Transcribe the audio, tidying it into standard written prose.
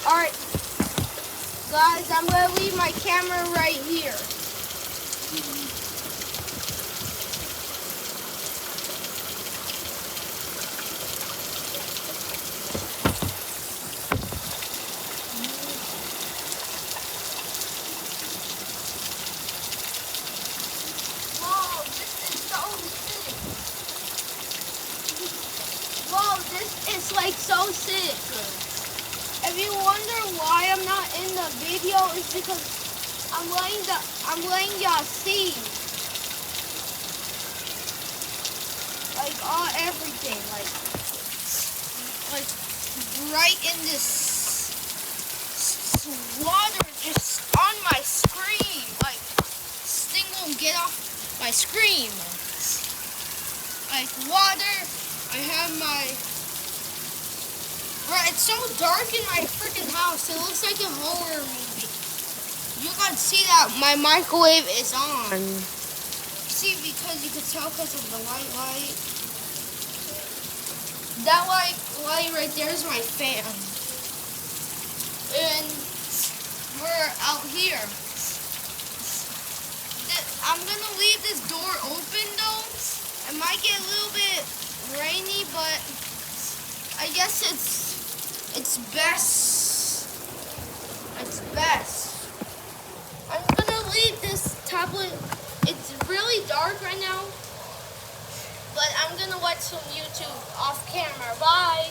Alright, guys, I'm going to leave my camera right here. Whoa, this is so sick. Whoa, this is like so sick. If you wonder why I'm not in the video, it's because I'm letting y'all see like everything, like right in this water just on my screen, like this thing won't get off my screen. Like water, I have my. Right, it's so dark in my freaking house. It looks like a horror movie. You can see that my microwave is on. See, because you can tell because of the white light. That light right there is my fan. And we're out here. I'm gonna leave this door open though. It might get a little bit rainy, but I guess it's best. It's best. I'm gonna leave this tablet. It's really dark right now, but I'm gonna watch some YouTube off camera. Bye.